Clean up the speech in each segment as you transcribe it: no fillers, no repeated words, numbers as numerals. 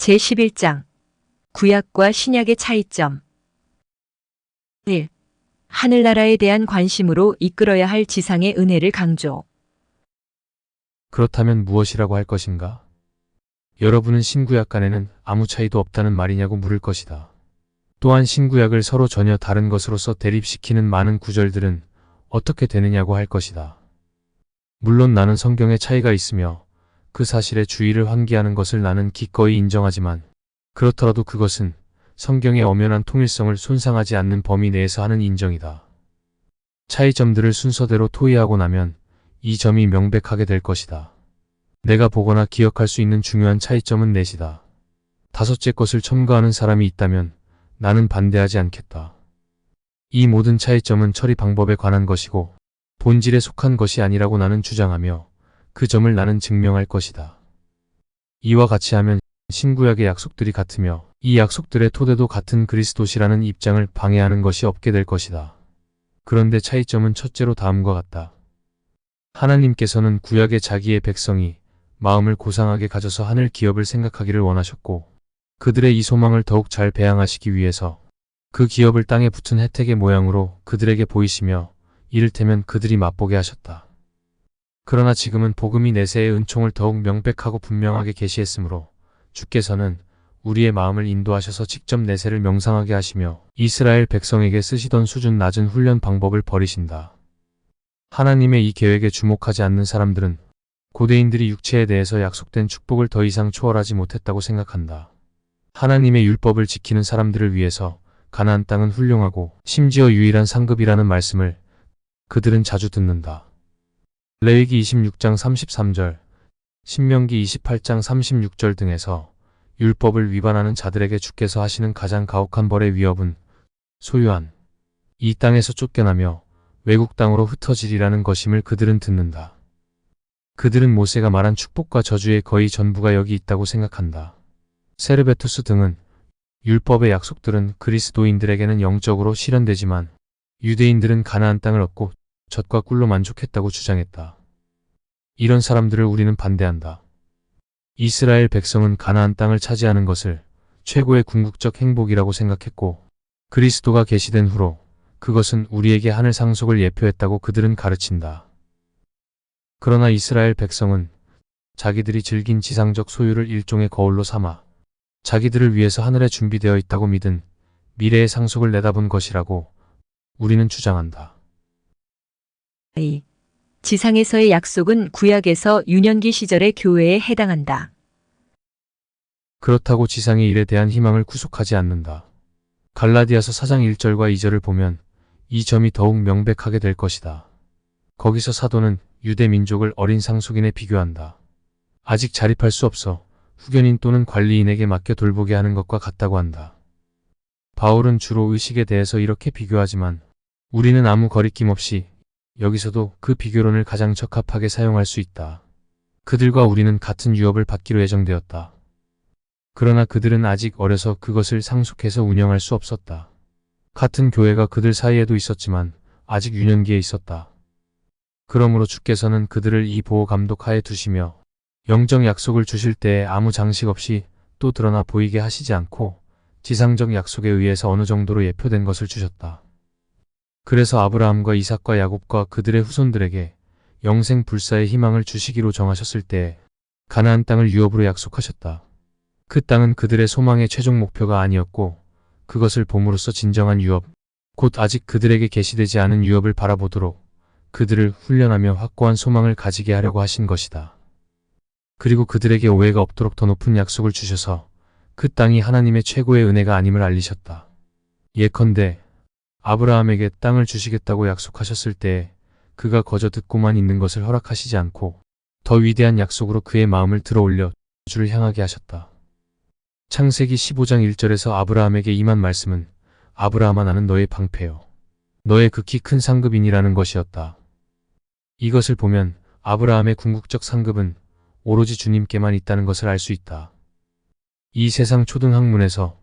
제11장 구약과 신약의 차이점 1. 하늘나라에 대한 관심으로 이끌어야 할 지상의 은혜를 강조. 그렇다면 무엇이라고 할 것인가? 여러분은 신구약 간에는 아무 차이도 없다는 말이냐고 물을 것이다. 또한 신구약을 서로 전혀 다른 것으로서 대립시키는 많은 구절들은 어떻게 되느냐고 할 것이다. 물론 나는 성경에 차이가 있으며 그 사실에 주의를 환기하는 것을 나는 기꺼이 인정하지만 그렇더라도 그것은 성경의 엄연한 통일성을 손상하지 않는 범위 내에서 하는 인정이다. 차이점들을 순서대로 토의하고 나면 이 점이 명백하게 될 것이다. 내가 보거나 기억할 수 있는 중요한 차이점은 넷이다. 다섯째 것을 첨가하는 사람이 있다면 나는 반대하지 않겠다. 이 모든 차이점은 처리 방법에 관한 것이고 본질에 속한 것이 아니라고 나는 주장하며 그 점을 나는 증명할 것이다. 이와 같이 하면 신구약의 약속들이 같으며 이 약속들의 토대도 같은 그리스도시라는 입장을 방해하는 것이 없게 될 것이다. 그런데 차이점은 첫째로 다음과 같다. 하나님께서는 구약의 자기의 백성이 마음을 고상하게 가져서 하늘 기업을 생각하기를 원하셨고 그들의 이 소망을 더욱 잘 배양하시기 위해서 그 기업을 땅에 붙은 혜택의 모양으로 그들에게 보이시며 이를테면 그들이 맛보게 하셨다. 그러나 지금은 복음이 내세의 은총을 더욱 명백하고 분명하게 계시했으므로 주께서는 우리의 마음을 인도하셔서 직접 내세를 명상하게 하시며 이스라엘 백성에게 쓰시던 수준 낮은 훈련 방법을 버리신다. 하나님의 이 계획에 주목하지 않는 사람들은 고대인들이 육체에 대해서 약속된 축복을 더 이상 초월하지 못했다고 생각한다. 하나님의 율법을 지키는 사람들을 위해서 가나안 땅은 훌륭하고 심지어 유일한 상급이라는 말씀을 그들은 자주 듣는다. 레위기 26장 33절, 신명기 28장 36절 등에서 율법을 위반하는 자들에게 주께서 하시는 가장 가혹한 벌의 위협은 소유한 이 땅에서 쫓겨나며 외국 땅으로 흩어지리라는 것임을 그들은 듣는다. 그들은 모세가 말한 축복과 저주의 거의 전부가 여기 있다고 생각한다. 세르베투스 등은 율법의 약속들은 그리스도인들에게는 영적으로 실현되지만 유대인들은 가나안 땅을 얻고 젖과 꿀로 만족했다고 주장했다. 이런 사람들을 우리는 반대한다. 이스라엘 백성은 가나안 땅을 차지하는 것을 최고의 궁극적 행복이라고 생각했고 그리스도가 계시된 후로 그것은 우리에게 하늘 상속을 예표했다고 그들은 가르친다. 그러나 이스라엘 백성은 자기들이 즐긴 지상적 소유를 일종의 거울로 삼아 자기들을 위해서 하늘에 준비되어 있다고 믿은 미래의 상속을 내다본 것이라고 우리는 주장한다. 2. 지상에서의 약속은 구약에서 유년기 시절의 교회에 해당한다. 그렇다고 지상의 일에 대한 희망을 구속하지 않는다. 갈라디아서 4장 1절과 2절을 보면 이 점이 더욱 명백하게 될 것이다. 거기서 사도는 유대 민족을 어린 상속인에 비교한다. 아직 자립할 수 없어 후견인 또는 관리인에게 맡겨 돌보게 하는 것과 같다고 한다. 바울은 주로 의식에 대해서 이렇게 비교하지만 우리는 아무 거리낌 없이 여기서도 그 비교론을 가장 적합하게 사용할 수 있다. 그들과 우리는 같은 유업을 받기로 예정되었다. 그러나 그들은 아직 어려서 그것을 상속해서 운영할 수 없었다. 같은 교회가 그들 사이에도 있었지만 아직 유년기에 있었다. 그러므로 주께서는 그들을 이 보호 감독 하에 두시며 영적 약속을 주실 때에 아무 장식 없이 또 드러나 보이게 하시지 않고 지상적 약속에 의해서 어느 정도로 예표된 것을 주셨다. 그래서 아브라함과 이삭과 야곱과 그들의 후손들에게 영생 불사의 희망을 주시기로 정하셨을 때 가나안 땅을 유업으로 약속하셨다. 그 땅은 그들의 소망의 최종 목표가 아니었고 그것을 봄으로써 진정한 유업, 곧 아직 그들에게 계시되지 않은 유업을 바라보도록 그들을 훈련하며 확고한 소망을 가지게 하려고 하신 것이다. 그리고 그들에게 오해가 없도록 더 높은 약속을 주셔서 그 땅이 하나님의 최고의 은혜가 아님을 알리셨다. 예컨대 아브라함에게 땅을 주시겠다고 약속하셨을 때 그가 거저 듣고만 있는 것을 허락하시지 않고 더 위대한 약속으로 그의 마음을 들어올려 주를 향하게 하셨다. 창세기 15장 1절에서 아브라함에게 임한 말씀은 아브라함아 나는 너의 방패요. 너의 극히 큰 상급인이라는 것이었다. 이것을 보면 아브라함의 궁극적 상급은 오로지 주님께만 있다는 것을 알 수 있다. 이 세상 초등학문에서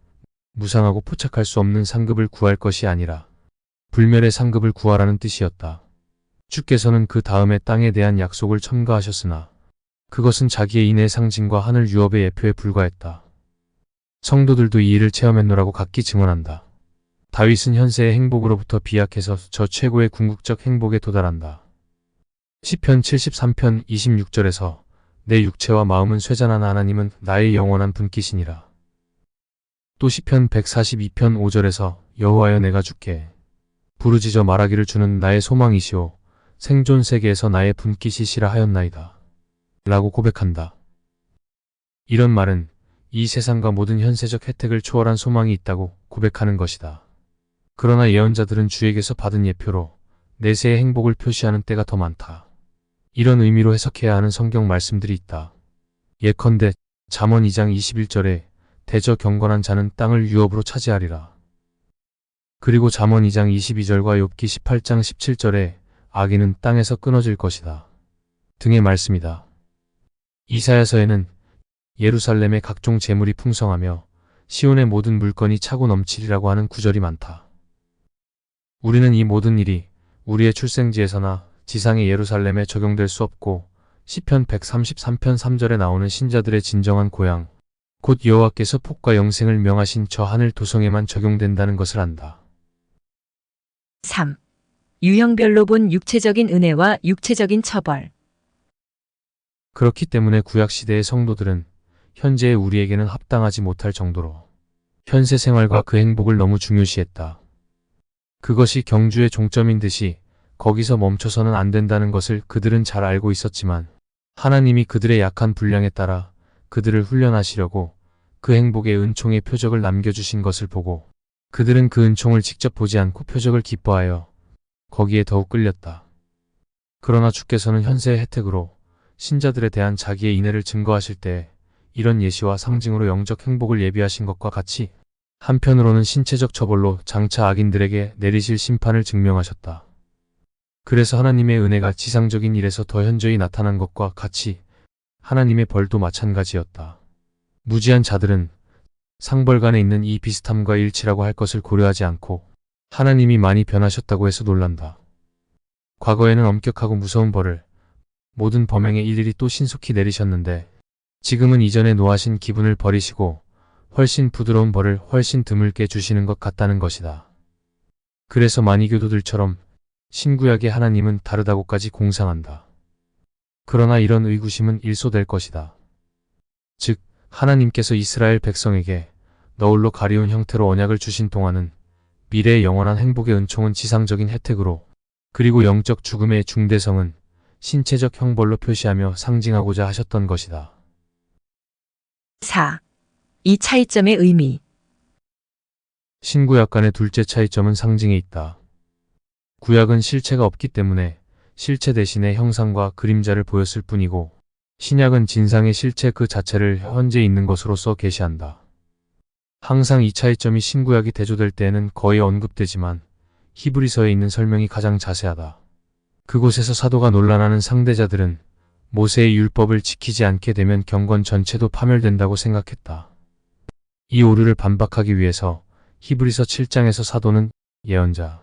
무상하고 포착할 수 없는 상급을 구할 것이 아니라 불멸의 상급을 구하라는 뜻이었다. 주께서는 그 다음에 땅에 대한 약속을 첨가하셨으나 그것은 자기의 인의 상징과 하늘 유업의 예표에 불과했다. 성도들도 이 일을 체험했노라고 각기 증언한다. 다윗은 현세의 행복으로부터 비약해서 저 최고의 궁극적 행복에 도달한다. 시편 73편 26절에서 내 육체와 마음은 쇠잔하나 하나님은 나의 영원한 분깃이니라. 또 시편 142편 5절에서 여호와여 내가 주께 부르짖어 말하기를 주는 나의 소망이시오 생존 세계에서 나의 분깃이시라 하였나이다. 라고 고백한다. 이런 말은 이 세상과 모든 현세적 혜택을 초월한 소망이 있다고 고백하는 것이다. 그러나 예언자들은 주에게서 받은 예표로 내세의 행복을 표시하는 때가 더 많다. 이런 의미로 해석해야 하는 성경 말씀들이 있다. 예컨대 잠언 2장 21절에 대저 경건한 자는 땅을 유업으로 차지하리라. 그리고 잠언 2장 22절과 욥기 18장 17절에 악인은 땅에서 끊어질 것이다. 등의 말씀이다. 이사야서에는 예루살렘의 각종 재물이 풍성하며 시온의 모든 물건이 차고 넘치리라고 하는 구절이 많다. 우리는 이 모든 일이 우리의 출생지에서나 지상의 예루살렘에 적용될 수 없고 시편 133편 3절에 나오는 신자들의 진정한 고향, 곧 여호와께서 복과 영생을 명하신 저 하늘 도성에만 적용된다는 것을 안다. 3. 유형별로 본 육체적인 은혜와 육체적인 처벌. 그렇기 때문에 구약시대의 성도들은 현재의 우리에게는 합당하지 못할 정도로 현세 생활과 그 행복을 너무 중요시했다. 그것이 경주의 종점인 듯이 거기서 멈춰서는 안 된다는 것을 그들은 잘 알고 있었지만 하나님이 그들의 약한 분량에 따라 그들을 훈련하시려고 그 행복의 은총의 표적을 남겨주신 것을 보고 그들은 그 은총을 직접 보지 않고 표적을 기뻐하여 거기에 더욱 끌렸다. 그러나 주께서는 현세의 혜택으로 신자들에 대한 자기의 인애를 증거하실 때 이런 예시와 상징으로 영적 행복을 예비하신 것과 같이 한편으로는 신체적 처벌로 장차 악인들에게 내리실 심판을 증명하셨다. 그래서 하나님의 은혜가 지상적인 일에서 더 현저히 나타난 것과 같이 하나님의 벌도 마찬가지였다. 무지한 자들은 상벌간에 있는 이 비슷함과 일치라고 할 것을 고려하지 않고 하나님이 많이 변하셨다고 해서 놀란다. 과거에는 엄격하고 무서운 벌을 모든 범행에 일일이 또 신속히 내리셨는데 지금은 이전에 노하신 기분을 버리시고 훨씬 부드러운 벌을 훨씬 드물게 주시는 것 같다는 것이다. 그래서 만이교도들처럼 신구약의 하나님은 다르다고까지 공상한다. 그러나 이런 의구심은 일소될 것이다. 즉 하나님께서 이스라엘 백성에게 너울로 가리운 형태로 언약을 주신 동안은 미래의 영원한 행복의 은총은 지상적인 혜택으로 그리고 영적 죽음의 중대성은 신체적 형벌로 표시하며 상징하고자 하셨던 것이다. 4. 이 차이점의 의미. 신구약 간의 둘째 차이점은 상징에 있다. 구약은 실체가 없기 때문에 실체 대신에 형상과 그림자를 보였을 뿐이고 신약은 진상의 실체 그 자체를 현재 있는 것으로서 계시한다. 항상 이 차이점이 신구약이 대조될 때에는 거의 언급되지만 히브리서에 있는 설명이 가장 자세하다. 그곳에서 사도가 논란하는 상대자들은 모세의 율법을 지키지 않게 되면 경건 전체도 파멸된다고 생각했다. 이 오류를 반박하기 위해서 히브리서 7장에서 사도는 예언자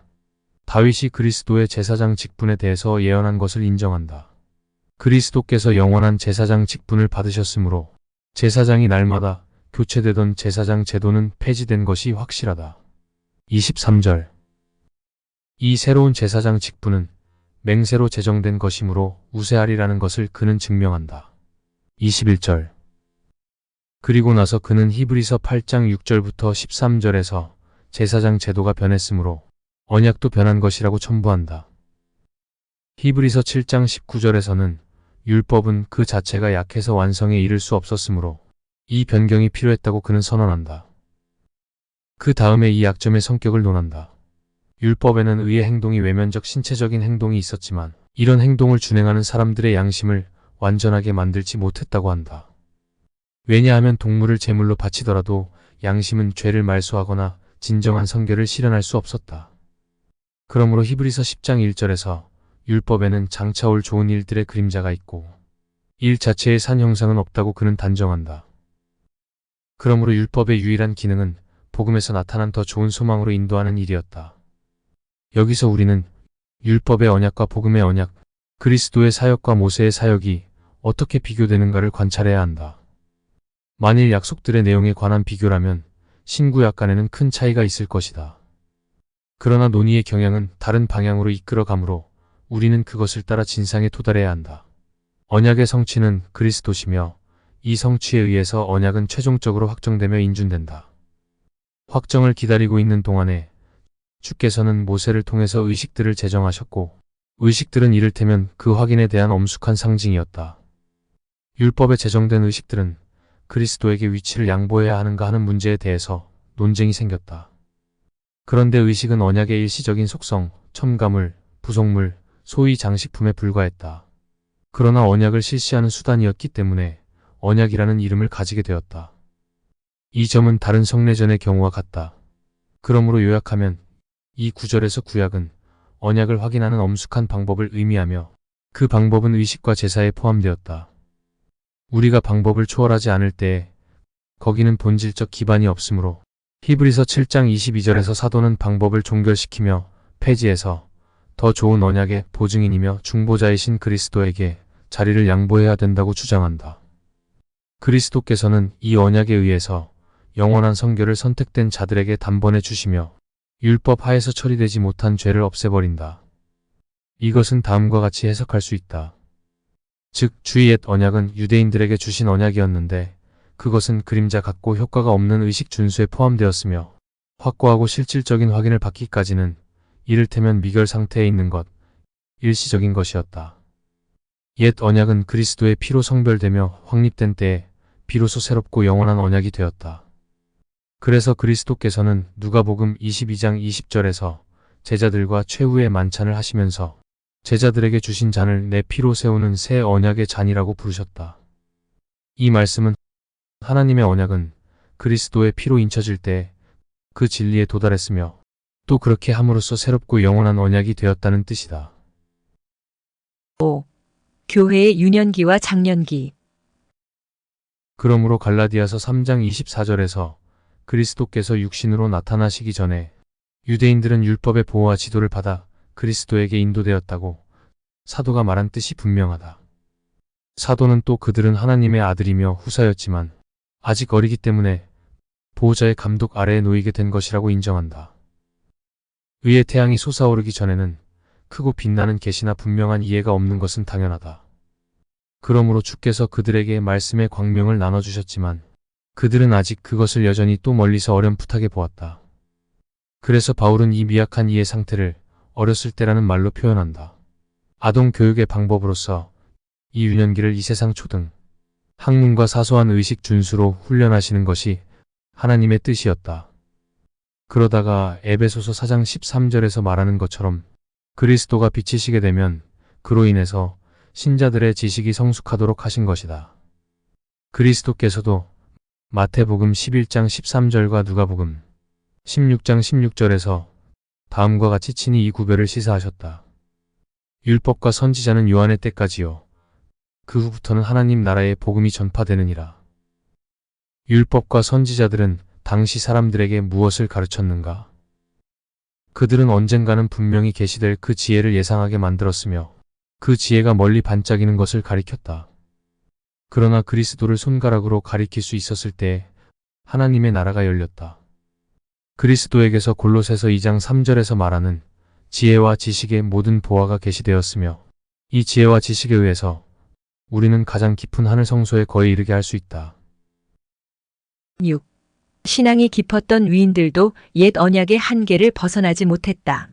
다윗이 그리스도의 제사장 직분에 대해서 예언한 것을 인정한다. 그리스도께서 영원한 제사장 직분을 받으셨으므로 제사장이 날마다 교체되던 제사장 제도는 폐지된 것이 확실하다. 23절 이 새로운 제사장 직분은 맹세로 제정된 것이므로 우세하리라는 것을 그는 증명한다. 21절 그리고 나서 그는 히브리서 8장 6절부터 13절에서 제사장 제도가 변했으므로 언약도 변한 것이라고 첨부한다. 히브리서 7장 19절에서는 율법은 그 자체가 약해서 완성에 이를 수 없었으므로 이 변경이 필요했다고 그는 선언한다. 그 다음에 이 약점의 성격을 논한다. 율법에는 의의 행동이 외면적 신체적인 행동이 있었지만 이런 행동을 준행하는 사람들의 양심을 완전하게 만들지 못했다고 한다. 왜냐하면 동물을 제물로 바치더라도 양심은 죄를 말소하거나 진정한 성결을 실현할 수 없었다. 그러므로 히브리서 10장 1절에서 율법에는 장차 올 좋은 일들의 그림자가 있고 일 자체의 산 형상은 없다고 그는 단정한다. 그러므로 율법의 유일한 기능은 복음에서 나타난 더 좋은 소망으로 인도하는 일이었다. 여기서 우리는 율법의 언약과 복음의 언약, 그리스도의 사역과 모세의 사역이 어떻게 비교되는가를 관찰해야 한다. 만일 약속들의 내용에 관한 비교라면 신구약 간에는 큰 차이가 있을 것이다. 그러나 논의의 경향은 다른 방향으로 이끌어 가므로 우리는 그것을 따라 진상에 도달해야 한다. 언약의 성취는 그리스도시며 이 성취에 의해서 언약은 최종적으로 확정되며 인준된다. 확정을 기다리고 있는 동안에 주께서는 모세를 통해서 의식들을 제정하셨고 의식들은 이를테면 그 확인에 대한 엄숙한 상징이었다. 율법에 제정된 의식들은 그리스도에게 위치를 양보해야 하는가 하는 문제에 대해서 논쟁이 생겼다. 그런데 의식은 언약의 일시적인 속성, 첨가물, 부속물, 소위 장식품에 불과했다. 그러나 언약을 실시하는 수단이었기 때문에 언약이라는 이름을 가지게 되었다. 이 점은 다른 성례전의 경우와 같다. 그러므로 요약하면 이 구절에서 구약은 언약을 확인하는 엄숙한 방법을 의미하며 그 방법은 의식과 제사에 포함되었다. 우리가 방법을 초월하지 않을 때에 거기는 본질적 기반이 없으므로 히브리서 7장 22절에서 사도는 방법을 종결시키며 폐지해서 더 좋은 언약의 보증인이며 중보자이신 그리스도에게 자리를 양보해야 된다고 주장한다. 그리스도께서는 이 언약에 의해서 영원한 성결을 선택된 자들에게 단번에 주시며 율법 하에서 처리되지 못한 죄를 없애버린다. 이것은 다음과 같이 해석할 수 있다. 즉 주의 옛 언약은 유대인들에게 주신 언약이었는데 그것은 그림자 같고 효과가 없는 의식 준수에 포함되었으며 확고하고 실질적인 확인을 받기까지는 이를테면 미결 상태에 있는 것, 일시적인 것이었다. 옛 언약은 그리스도의 피로 성별되며 확립된 때에 비로소 새롭고 영원한 언약이 되었다. 그래서 그리스도께서는 누가복음 22장 20절에서 제자들과 최후의 만찬을 하시면서 제자들에게 주신 잔을 내 피로 세우는 새 언약의 잔이라고 부르셨다. 이 말씀은 하나님의 언약은 그리스도의 피로 인쳐질 때 그 진리에 도달했으며 또 그렇게 함으로써 새롭고 영원한 언약이 되었다는 뜻이다. 5. 교회의 유년기와 장년기. 그러므로 갈라디아서 3장 24절에서 그리스도께서 육신으로 나타나시기 전에 유대인들은 율법의 보호와 지도를 받아 그리스도에게 인도되었다고 사도가 말한 뜻이 분명하다. 사도는 또 그들은 하나님의 아들이며 후사였지만 아직 어리기 때문에 보호자의 감독 아래에 놓이게 된 것이라고 인정한다. 의의 태양이 솟아오르기 전에는 크고 빛나는 계시나 분명한 이해가 없는 것은 당연하다. 그러므로 주께서 그들에게 말씀의 광명을 나눠주셨지만 그들은 아직 그것을 여전히 또 멀리서 어렴풋하게 보았다. 그래서 바울은 이 미약한 이해 상태를 어렸을 때라는 말로 표현한다. 아동 교육의 방법으로서 이 유년기를 이 세상 초등, 학문과 사소한 의식 준수로 훈련하시는 것이 하나님의 뜻이었다. 그러다가 에베소서 4장 13절에서 말하는 것처럼 그리스도가 비치시게 되면 그로 인해서 신자들의 지식이 성숙하도록 하신 것이다. 그리스도께서도 마태복음 11장 13절과 누가복음 16장 16절에서 다음과 같이 친히 이 구별을 시사하셨다. 율법과 선지자는 요한의 때까지요. 그 후부터는 하나님 나라의 복음이 전파되느니라. 율법과 선지자들은 당시 사람들에게 무엇을 가르쳤는가? 그들은 언젠가는 분명히 계시될 그 지혜를 예상하게 만들었으며 그 지혜가 멀리 반짝이는 것을 가리켰다. 그러나 그리스도를 손가락으로 가리킬 수 있었을 때 하나님의 나라가 열렸다. 그리스도에게서 골로새서 2장 3절에서 말하는 지혜와 지식의 모든 보화가 계시되었으며 이 지혜와 지식에 의해서 우리는 가장 깊은 하늘 성소에 거의 이르게 할 수 있다. 6. 신앙이 깊었던 위인들도 옛 언약의 한계를 벗어나지 못했다.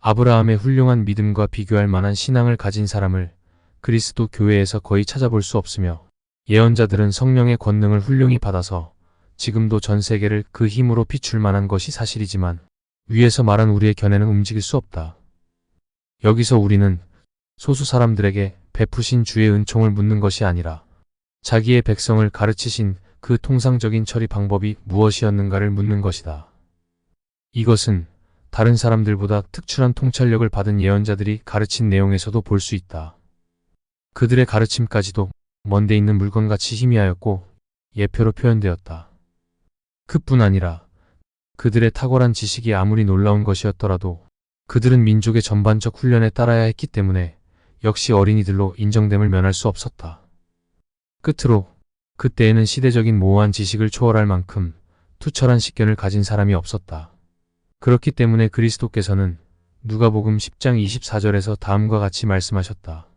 아브라함의 훌륭한 믿음과 비교할 만한 신앙을 가진 사람을 그리스도 교회에서 거의 찾아볼 수 없으며 예언자들은 성령의 권능을 훌륭히 받아서 지금도 전 세계를 그 힘으로 비출 만한 것이 사실이지만 위에서 말한 우리의 견해는 움직일 수 없다. 여기서 우리는 소수 사람들에게 베푸신 주의 은총을 묻는 것이 아니라 자기의 백성을 가르치신 그 통상적인 처리 방법이 무엇이었는가를 묻는 것이다. 이것은 다른 사람들보다 특출한 통찰력을 받은 예언자들이 가르친 내용에서도 볼 수 있다. 그들의 가르침까지도 먼데 있는 물건같이 희미하였고 예표로 표현되었다. 그뿐 아니라 그들의 탁월한 지식이 아무리 놀라운 것이었더라도 그들은 민족의 전반적 훈련에 따라야 했기 때문에 역시 어린이들로 인정됨을 면할 수 없었다. 끝으로 그때에는 시대적인 모호한 지식을 초월할 만큼 투철한 식견을 가진 사람이 없었다. 그렇기 때문에 그리스도께서는 누가복음 10장 24절에서 다음과 같이 말씀하셨다.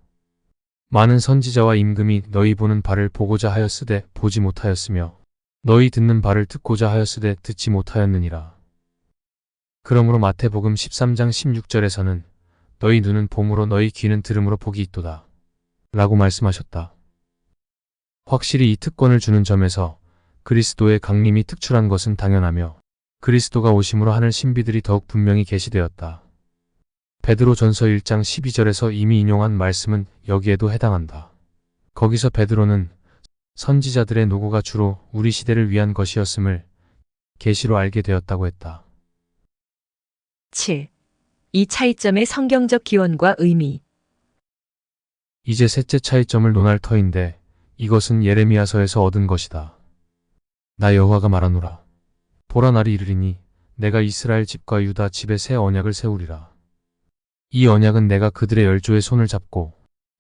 많은 선지자와 임금이 너희 보는 바를 보고자 하였으되 보지 못하였으며 너희 듣는 바를 듣고자 하였으되 듣지 못하였느니라. 그러므로 마태복음 13장 16절에서는 너희 눈은 봄으로 너희 귀는 들음으로 복이 있도다 라고 말씀하셨다. 확실히 이 특권을 주는 점에서 그리스도의 강림이 특출한 것은 당연하며 그리스도가 오심으로 하늘 신비들이 더욱 분명히 계시되었다. 베드로전서 1장 12절에서 이미 인용한 말씀은 여기에도 해당한다. 거기서 베드로는 선지자들의 노고가 주로 우리 시대를 위한 것이었음을 계시로 알게 되었다고 했다. 7. 이 차이점의 성경적 기원과 의미. 이제 셋째 차이점을 논할 터인데 이것은 예레미야서에서 얻은 것이다. 나 여호와가 말하노라. 보라 날이 이르리니 내가 이스라엘 집과 유다 집에 새 언약을 세우리라. 이 언약은 내가 그들의 열조의 손을 잡고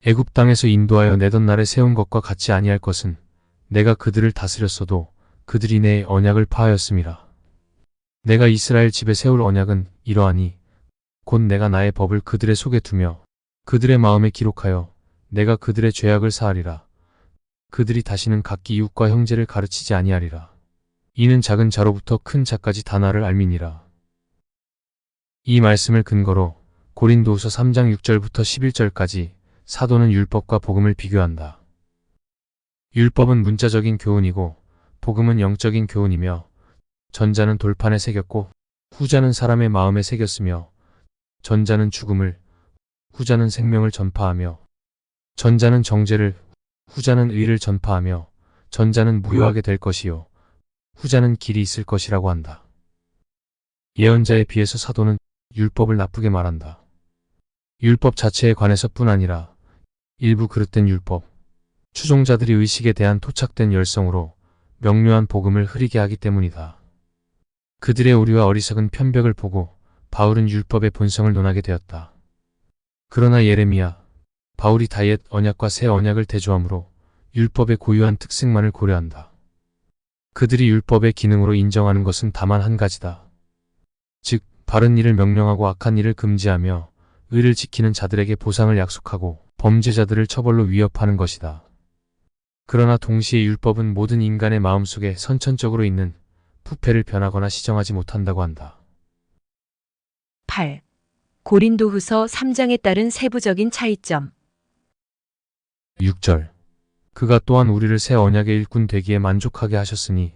애굽 땅에서 인도하여 내던 날에 세운 것과 같이 아니할 것은 내가 그들을 다스렸어도 그들이 내 언약을 파하였음이라. 내가 이스라엘 집에 세울 언약은 이러하니 곧 내가 나의 법을 그들의 속에 두며 그들의 마음에 기록하여 내가 그들의 죄악을 사하리라. 그들이 다시는 각기 이웃과 형제를 가르치지 아니하리라. 이는 작은 자로부터 큰 자까지 다 나를 알미니라. 이 말씀을 근거로 고린도후서 3장 6절부터 11절까지 사도는 율법과 복음을 비교한다. 율법은 문자적인 교훈이고 복음은 영적인 교훈이며 전자는 돌판에 새겼고 후자는 사람의 마음에 새겼으며 전자는 죽음을 후자는 생명을 전파하며 전자는 정죄를 후자는 의를 전파하며 전자는 무효하게 될 것이요 후자는 길이 있을 것이라고 한다. 예언자에 비해서 사도는 율법을 나쁘게 말한다. 율법 자체에 관해서 뿐 아니라 일부 그릇된 율법, 추종자들이 의식에 대한 토착된 열성으로 명료한 복음을 흐리게 하기 때문이다. 그들의 오류와 어리석은 편벽을 보고 바울은 율법의 본성을 논하게 되었다. 그러나 예레미야, 바울이 다이엣 언약과 새 언약을 대조하므로 율법의 고유한 특색만을 고려한다. 그들이 율법의 기능으로 인정하는 것은 다만 한 가지다. 즉, 바른 일을 명령하고 악한 일을 금지하며 의를 지키는 자들에게 보상을 약속하고 범죄자들을 처벌로 위협하는 것이다. 그러나 동시에 율법은 모든 인간의 마음속에 선천적으로 있는 부패를 변하거나 시정하지 못한다고 한다. 8. 고린도후서 3장에 따른 세부적인 차이점. 6절. 그가 또한 우리를 새 언약의 일꾼 되기에 만족하게 하셨으니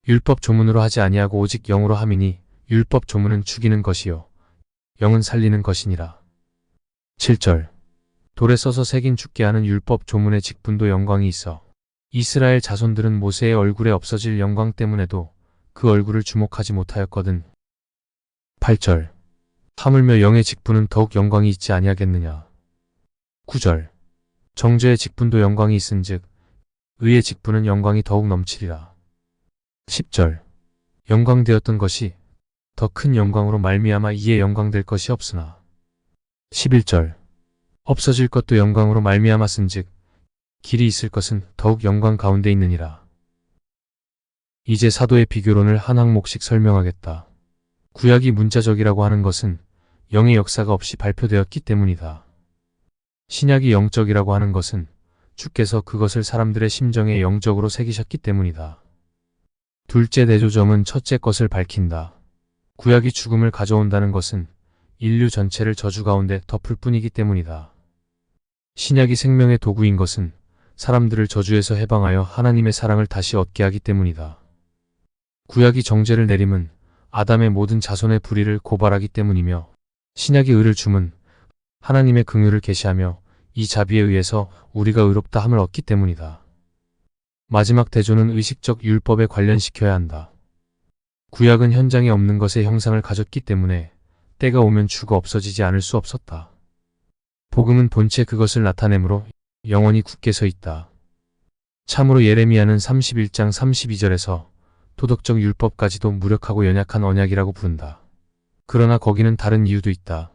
율법 조문으로 하지 아니하고 오직 영으로 함이니 율법 조문은 죽이는 것이요 영은 살리는 것이니라. 7절. 돌에 써서 새긴 죽게 하는 율법 조문의 직분도 영광이 있어 이스라엘 자손들은 모세의 얼굴에 없어질 영광 때문에도 그 얼굴을 주목하지 못하였거든. 8절. 하물며 영의 직분은 더욱 영광이 있지 아니하겠느냐. 9절. 정죄의 직분도 영광이 있은즉 의의 직분은 영광이 더욱 넘치리라. 10절. 영광되었던 것이 더 큰 영광으로 말미암아 이에 영광될 것이 없으나. 11절. 없어질 것도 영광으로 말미암았은즉 길이 있을 것은 더욱 영광 가운데 있느니라. 이제 사도의 비교론을 한 항목씩 설명하겠다. 구약이 문자적이라고 하는 것은 영의 역사가 없이 발표되었기 때문이다. 신약이 영적이라고 하는 것은 주께서 그것을 사람들의 심정에 영적으로 새기셨기 때문이다. 둘째 대조점은 첫째 것을 밝힌다. 구약이 죽음을 가져온다는 것은 인류 전체를 저주 가운데 덮을 뿐이기 때문이다. 신약이 생명의 도구인 것은 사람들을 저주에서 해방하여 하나님의 사랑을 다시 얻게 하기 때문이다. 구약이 정죄를 내림은 아담의 모든 자손의 불의를 고발하기 때문이며 신약이 의를 줌은 하나님의 긍휼을 계시하며 이 자비에 의해서 우리가 의롭다 함을 얻기 때문이다. 마지막 대조는 의식적 율법에 관련시켜야 한다. 구약은 현장에 없는 것의 형상을 가졌기 때문에 때가 오면 주가 없어지지 않을 수 없었다. 복음은 본체 그것을 나타내므로 영원히 굳게 서 있다. 참으로 예레미야는 31장 32절에서 도덕적 율법까지도 무력하고 연약한 언약이라고 부른다. 그러나 거기는 다른 이유도 있다.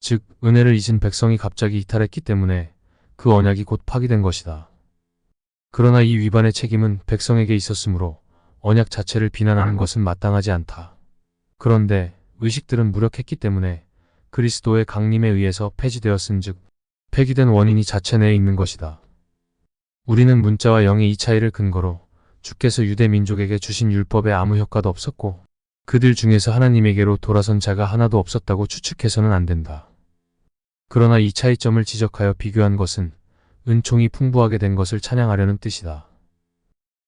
즉, 은혜를 잊은 백성이 갑자기 이탈했기 때문에 그 언약이 곧 파기된 것이다. 그러나 이 위반의 책임은 백성에게 있었으므로 언약 자체를 비난하는 것은 마땅하지 않다. 그런데 의식들은 무력했기 때문에 그리스도의 강림에 의해서 폐지되었은즉 폐기된 원인이 자체 내에 있는 것이다. 우리는 문자와 영의 이 차이를 근거로 주께서 유대 민족에게 주신 율법에 아무 효과도 없었고 그들 중에서 하나님에게로 돌아선 자가 하나도 없었다고 추측해서는 안 된다. 그러나 이 차이점을 지적하여 비교한 것은 은총이 풍부하게 된 것을 찬양하려는 뜻이다.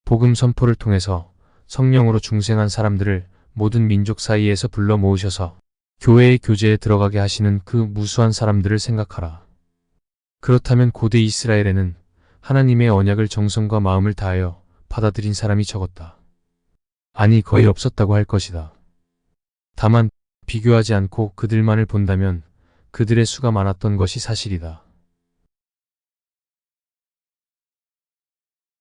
복음 선포를 통해서 성령으로 중생한 사람들을 모든 민족 사이에서 불러 모으셔서 교회의 교제에 들어가게 하시는 그 무수한 사람들을 생각하라. 그렇다면 고대 이스라엘에는 하나님의 언약을 정성과 마음을 다하여 받아들인 사람이 적었다. 아니 거의 없었다고 할 것이다. 다만 비교하지 않고 그들만을 본다면 그들의 수가 많았던 것이 사실이다.